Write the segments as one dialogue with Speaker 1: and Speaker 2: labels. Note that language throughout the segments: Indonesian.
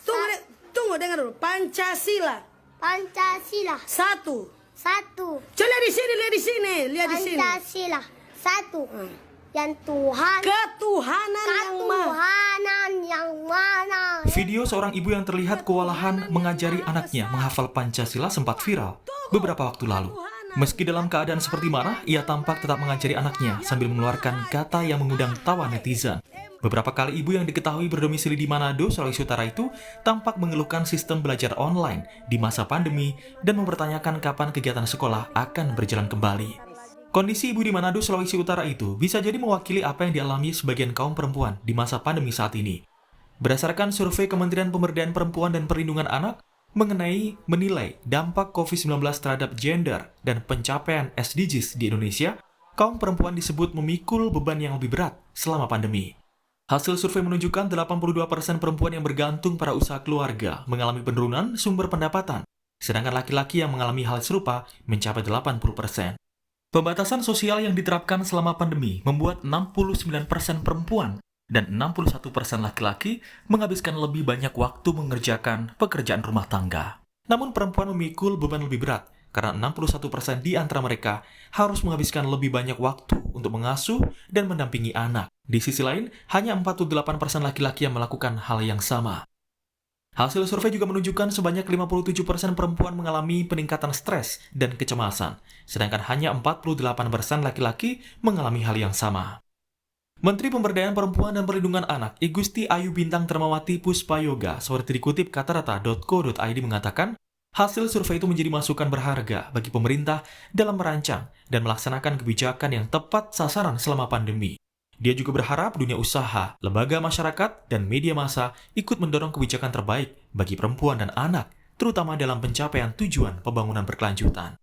Speaker 1: Tunggu, tunggu dengar dulu. Pancasila.
Speaker 2: Pancasila.
Speaker 1: Satu.
Speaker 2: Satu.
Speaker 1: Coba lihat di sini, lihat di sini, lihat di sini.
Speaker 2: Pancasila. Satu. Yang Tuhan.
Speaker 1: Ketuhanan yang maha.
Speaker 2: Ketuhanan yang mana.
Speaker 3: Video seorang ibu yang terlihat kewalahan mengajari anaknya menghafal Pancasila sempat viral beberapa waktu lalu. Meski dalam keadaan seperti marah, ia tampak tetap mengajari anaknya sambil mengeluarkan kata yang mengundang tawa netizen. Beberapa kali ibu yang diketahui berdomisili di Manado, Sulawesi Utara itu tampak mengeluhkan sistem belajar online di masa pandemi dan mempertanyakan kapan kegiatan sekolah akan berjalan kembali. Kondisi ibu di Manado, Sulawesi Utara itu bisa jadi mewakili apa yang dialami sebagian kaum perempuan di masa pandemi saat ini. Berdasarkan survei Kementerian Pemberdayaan Perempuan dan Perlindungan Anak menilai dampak COVID-19 terhadap gender dan pencapaian SDGs di Indonesia, kaum perempuan disebut memikul beban yang lebih berat selama pandemi. Hasil survei menunjukkan 82% perempuan yang bergantung pada usaha keluarga mengalami penurunan sumber pendapatan, sedangkan laki-laki yang mengalami hal serupa mencapai 80%. Pembatasan sosial yang diterapkan selama pandemi membuat 69% perempuan dan 61% laki-laki menghabiskan lebih banyak waktu mengerjakan pekerjaan rumah tangga. Namun perempuan memikul beban lebih berat karena 61% di antara mereka harus menghabiskan lebih banyak waktu untuk mengasuh dan mendampingi anak. Di sisi lain, hanya 48% laki-laki yang melakukan hal yang sama. Hasil survei juga menunjukkan sebanyak 57% perempuan mengalami peningkatan stres dan kecemasan, sedangkan hanya 48% laki-laki mengalami hal yang sama. Menteri Pemberdayaan Perempuan dan Perlindungan Anak, I Gusti Ayu Bintang Termawati Puspayoga, seperti dikutip katarata.co.id mengatakan, hasil survei itu menjadi masukan berharga bagi pemerintah dalam merancang dan melaksanakan kebijakan yang tepat sasaran selama pandemi. Dia juga berharap dunia usaha, lembaga masyarakat, dan media massa ikut mendorong kebijakan terbaik bagi perempuan dan anak, terutama dalam pencapaian tujuan pembangunan berkelanjutan.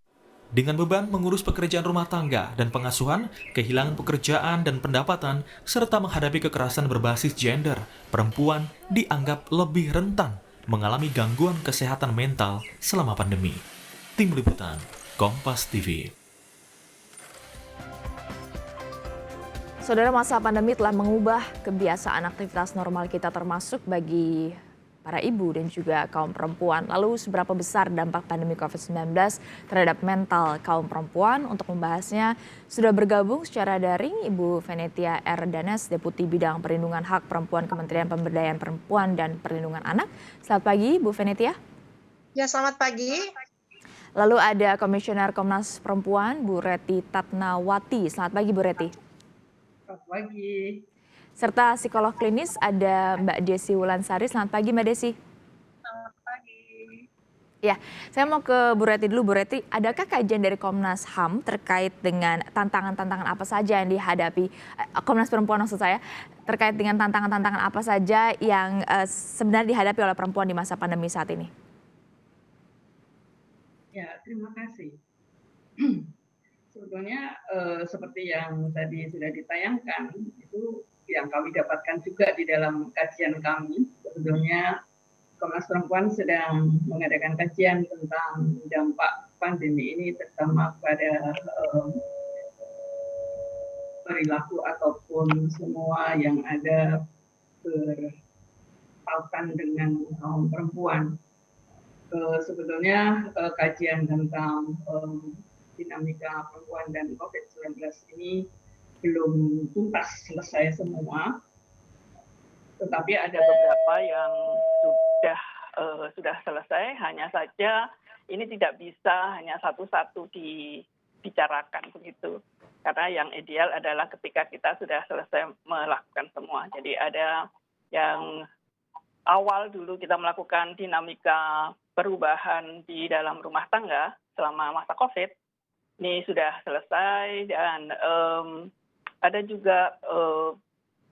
Speaker 3: Dengan beban mengurus pekerjaan rumah tangga dan pengasuhan, kehilangan pekerjaan dan pendapatan, serta menghadapi kekerasan berbasis gender, perempuan dianggap lebih rentan mengalami gangguan kesehatan mental selama pandemi. Tim Liputan, Kompas TV.
Speaker 4: Saudara, masa pandemi telah mengubah kebiasaan aktivitas normal kita termasuk bagi para ibu dan juga kaum perempuan. Lalu seberapa besar dampak pandemi COVID-19 terhadap mental kaum perempuan? Untuk membahasnya sudah bergabung secara daring Ibu Venetia R. Danes, Deputi Bidang Perlindungan Hak Perempuan Kementerian Pemberdayaan Perempuan dan Perlindungan Anak. Selamat pagi Bu Venetia.
Speaker 5: Ya, selamat pagi.
Speaker 4: Lalu ada Komisioner Komnas Perempuan Bu Reti Tatnawati. Selamat pagi Bu Reti.
Speaker 5: Selamat pagi.
Speaker 4: Serta psikolog klinis ada Mbak Desi Wulansari. Selamat pagi Mbak Desi.
Speaker 5: Selamat pagi.
Speaker 4: Ya, saya mau ke Bu Reti dulu. Bu Reti, adakah kajian dari Komnas HAM terkait dengan tantangan-tantangan apa saja yang dihadapi, Komnas Perempuan maksud saya, terkait dengan tantangan-tantangan apa saja yang sebenarnya dihadapi oleh perempuan di masa pandemi saat ini?
Speaker 5: Ya, terima kasih. Sebetulnya seperti yang tadi sudah ditayangkan, itu yang kami dapatkan juga di dalam kajian kami. Sebetulnya Komnas Perempuan sedang mengadakan kajian tentang dampak pandemi ini, terutama pada perilaku ataupun semua yang ada berkaitan dengan kaum perempuan. Sebetulnya kajian tentang dinamika perempuan dan COVID-19 ini belum tuntas selesai semua, tetapi ada beberapa yang sudah selesai. Hanya saja ini tidak bisa hanya satu-satu dibicarakan begitu, karena yang ideal adalah ketika kita sudah selesai melakukan semua. Jadi ada yang awal dulu kita melakukan dinamika perubahan di dalam rumah tangga selama masa COVID. Ini sudah selesai dan ada juga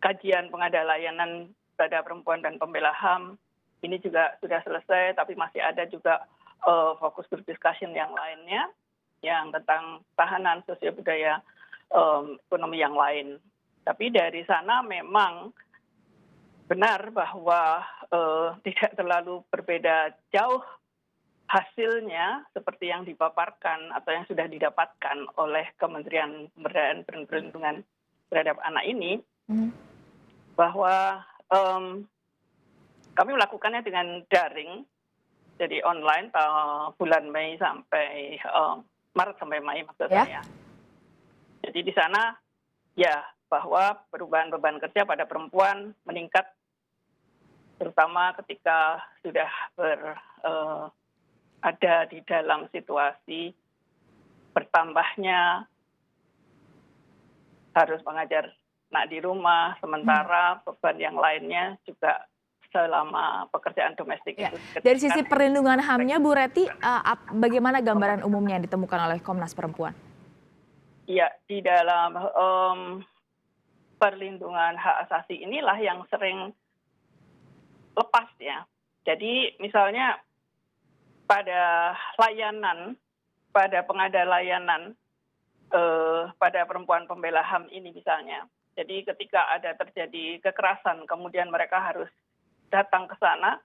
Speaker 5: kajian pengada layanan pada perempuan dan pembela HAM. Ini juga sudah selesai, tapi masih ada juga fokus group discussion yang lainnya, yang tentang tahanan sosial budaya ekonomi yang lain. Tapi dari sana memang benar bahwa tidak terlalu berbeda jauh hasilnya seperti yang dipaparkan atau yang sudah didapatkan oleh Kementerian Pemberdayaan dan Perlindungan terhadap Anak ini, bahwa kami melakukannya dengan daring, jadi online bulan Mei sampai Maret sampai Mei maksud saya. Jadi di sana ya bahwa perubahan beban kerja pada perempuan meningkat, terutama ketika sudah ada di dalam situasi bertambahnya harus mengajar anak di rumah, sementara beban yang lainnya juga selama pekerjaan domestik itu.
Speaker 4: Dari sisi perlindungan HAM-nya, Bu Reti, bagaimana gambaran umumnya yang ditemukan oleh Komnas Perempuan?
Speaker 5: Ya, di dalam perlindungan hak asasi inilah yang sering lepas ya. Jadi misalnya pada layanan, pada pengada layanan pada perempuan pembela HAM ini misalnya. Jadi ketika ada terjadi kekerasan, kemudian mereka harus datang ke sana,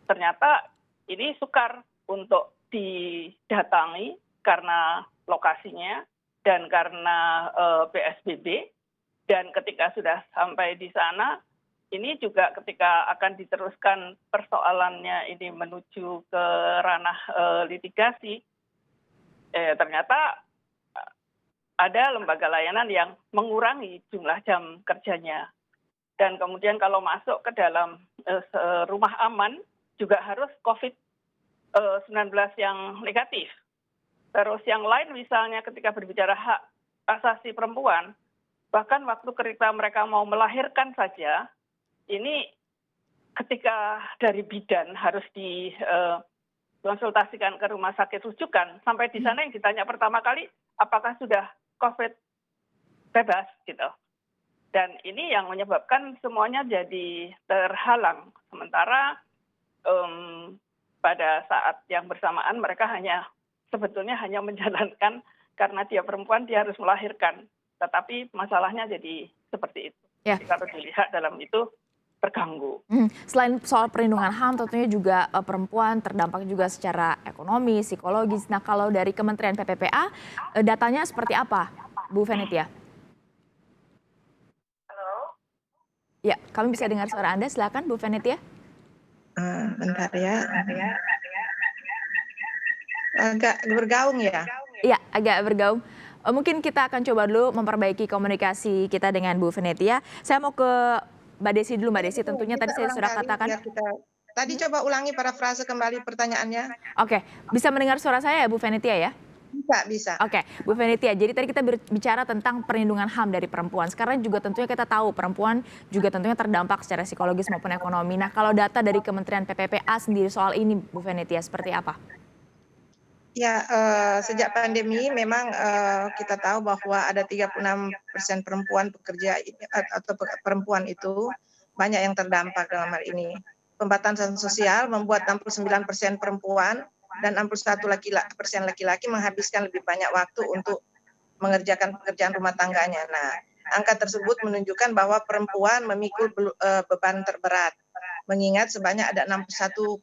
Speaker 5: ternyata ini sukar untuk didatangi karena lokasinya dan karena PSBB. Dan ketika sudah sampai di sana, ini juga ketika akan diteruskan persoalannya ini menuju ke ranah litigasi, ternyata ada lembaga layanan yang mengurangi jumlah jam kerjanya. Dan kemudian kalau masuk ke dalam rumah aman juga harus COVID-19 yang negatif. Terus yang lain misalnya ketika berbicara hak asasi perempuan, bahkan waktu ketika mereka mau melahirkan saja, ini ketika dari bidan harus dikonsultasikan ke rumah sakit rujukan, sampai di sana yang ditanya pertama kali, apakah sudah COVID bebas gitu. Dan ini yang menyebabkan semuanya jadi terhalang. Sementara pada saat yang bersamaan mereka sebetulnya hanya menjalankan karena dia perempuan dia harus melahirkan. Tetapi masalahnya jadi seperti itu.
Speaker 4: Ya.
Speaker 5: Jadi kalau dilihat dalam itu terganggu.
Speaker 4: Selain soal perlindungan HAM, tentunya juga perempuan terdampak juga secara ekonomi, psikologis. Nah, kalau dari Kementerian PPPA, datanya seperti apa, Bu Venitia?
Speaker 6: Halo?
Speaker 4: Ya, kami bisa dengar suara Anda. Silakan, Bu Venitia.
Speaker 6: Bentar ya. Agak bergaung ya?
Speaker 4: Iya, agak bergaung. Mungkin kita akan coba dulu memperbaiki komunikasi kita dengan Bu Venitia. Saya mau ke Mbak Desi dulu, Mbak Desi. Tentunya tadi saya sudah katakan.
Speaker 6: Tadi coba ulangi parafrase kembali pertanyaannya.
Speaker 4: Oke, bisa mendengar suara saya ya Bu Venitia ya?
Speaker 6: Bisa.
Speaker 4: Oke, Bu Venitia. Jadi tadi kita bicara tentang perlindungan HAM dari perempuan. Sekarang juga tentunya kita tahu perempuan juga tentunya terdampak secara psikologis maupun ekonomi. Nah, kalau data dari Kementerian PPPA sendiri soal ini, Bu Venitia, seperti apa?
Speaker 6: Ya, sejak pandemi memang kita tahu bahwa ada 36% perempuan pekerja atau perempuan itu banyak yang terdampak dalam hal ini. Pembatasan sosial membuat 69% perempuan dan 61% laki-laki menghabiskan lebih banyak waktu untuk mengerjakan pekerjaan rumah tangganya. Nah, angka tersebut menunjukkan bahwa perempuan memikul beban terberat. Mengingat sebanyak ada 61%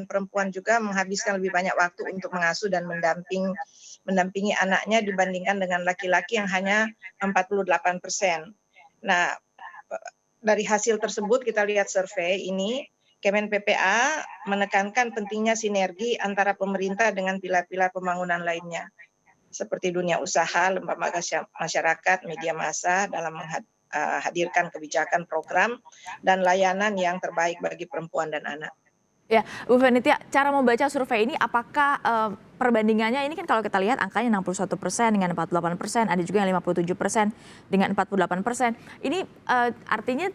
Speaker 6: perempuan juga menghabiskan lebih banyak waktu untuk mengasuh dan mendampingi anaknya dibandingkan dengan laki-laki yang hanya 48%. Nah, dari hasil tersebut kita lihat survei ini, Kemen PPA menekankan pentingnya sinergi antara pemerintah dengan pilar-pilar pembangunan lainnya, seperti dunia usaha, lembaga masyarakat, media massa dalam hadirkan kebijakan, program, dan layanan yang terbaik bagi perempuan dan anak.
Speaker 4: Ya, Bu Venitia, cara membaca survei ini apakah perbandingannya ini kan kalau kita lihat angkanya 61% dengan 48%, ada juga yang 57% dengan 48%. Ini artinya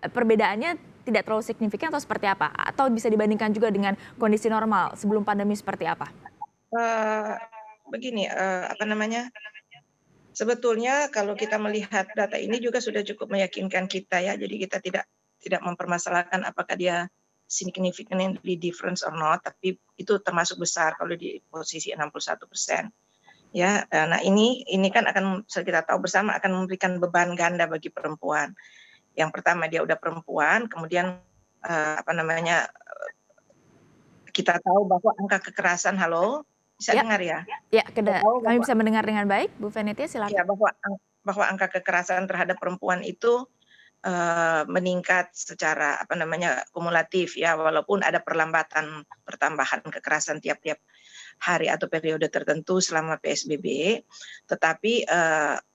Speaker 4: perbedaannya tidak terlalu signifikan atau seperti apa? Atau bisa dibandingkan juga dengan kondisi normal sebelum pandemi seperti apa?
Speaker 6: Begini, sebetulnya kalau kita melihat data ini juga sudah cukup meyakinkan kita ya. Jadi kita tidak mempermasalahkan apakah dia significantly different or not, tapi itu termasuk besar kalau di posisi 61%. Ya, nah ini kan akan kita tahu bersama akan memberikan beban ganda bagi perempuan. Yang pertama dia udah perempuan, kemudian kita tahu bahwa angka kekerasan, bisa dengar ya?
Speaker 4: Ya, kami bisa mendengar dengan baik, Bu Venitia, silakan.
Speaker 6: Ya, bahwa angka kekerasan terhadap perempuan itu meningkat secara kumulatif ya, walaupun ada pertambahan kekerasan tiap-tiap hari atau periode tertentu selama PSBB, tetapi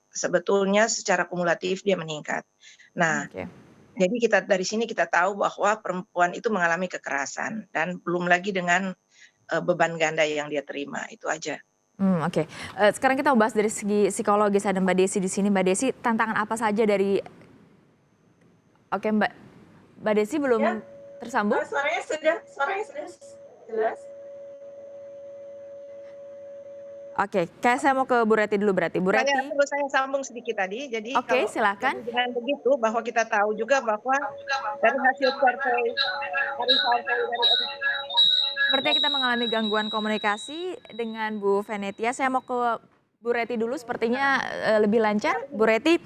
Speaker 6: sebetulnya secara kumulatif dia meningkat. Nah, jadi dari sini kita tahu bahwa perempuan itu mengalami kekerasan dan belum lagi dengan beban ganda yang dia terima, itu aja.
Speaker 4: Oke. Sekarang kita bahas dari segi psikologis, ada Mbak Desi di sini. Mbak Desi, tantangan apa saja dari Oke, Mbak Desi belum tersambung?
Speaker 7: Suaranya sudah jelas.
Speaker 6: Oke,
Speaker 4: kayak saya mau ke Bu Reti dulu berarti. Bu Reti.
Speaker 6: Saya sambung sedikit tadi. Jadi
Speaker 4: Oke, silakan.
Speaker 6: Dengan begitu bahwa kita tahu juga bahwa dari hasil survei
Speaker 4: Sepertinya kita mengalami gangguan komunikasi dengan Bu Venetia. Saya mau ke Bu Reti dulu, sepertinya lebih lancar. Bu Reti,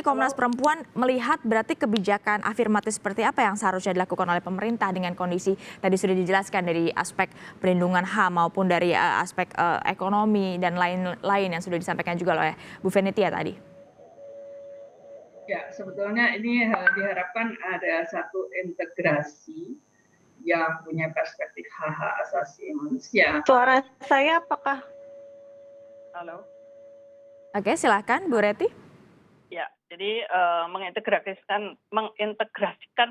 Speaker 4: Komnas Perempuan melihat berarti kebijakan afirmatif seperti apa yang seharusnya dilakukan oleh pemerintah dengan kondisi tadi sudah dijelaskan dari aspek perlindungan HAM maupun dari aspek ekonomi dan lain-lain yang sudah disampaikan juga oleh Bu Venetia tadi.
Speaker 7: Ya, sebetulnya ini diharapkan ada satu integrasi yang punya perspektif hak-hak asasi manusia. Suara saya apakah? Halo.
Speaker 4: Oke, silakan Bu Reti.
Speaker 5: Ya, jadi mengintegrasikan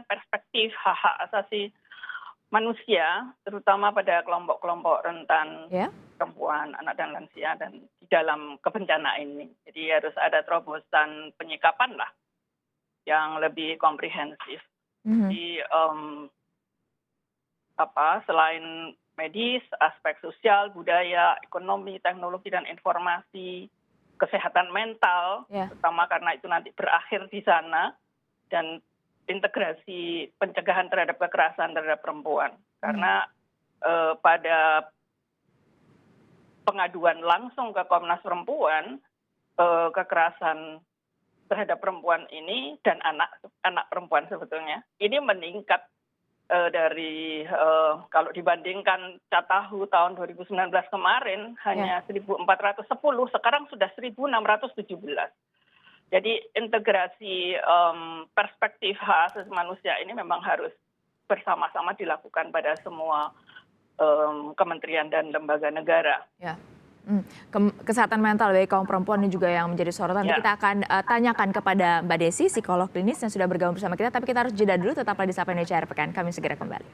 Speaker 5: perspektif hak-hak asasi manusia, terutama pada kelompok-kelompok rentan perempuan, anak dan lansia, dan di dalam kebencanaan ini. Jadi harus ada terobosan penyikapan lah yang lebih komprehensif. Jadi selain medis, aspek sosial, budaya, ekonomi, teknologi dan informasi, kesehatan mental, terutama karena itu nanti berakhir di sana, dan integrasi pencegahan terhadap kekerasan terhadap perempuan. Karena pada pengaduan langsung ke Komnas Perempuan, kekerasan terhadap perempuan ini dan anak perempuan sebetulnya ini meningkat dari kalau dibandingkan Catahu tahun 2019 kemarin hanya 1.410, sekarang sudah 1.617. Jadi integrasi perspektif hak asasi manusia ini memang harus bersama-sama dilakukan pada semua kementerian dan lembaga negara.
Speaker 4: Kesehatan mental bagi kaum perempuan ini juga yang menjadi sorotan. Kita akan tanyakan kepada Mbak Desi, psikolog klinis yang sudah bergabung bersama kita. Tapi kita harus jeda dulu, tetaplah di Sapa Indonesia Akhir Pekan. Kami segera kembali.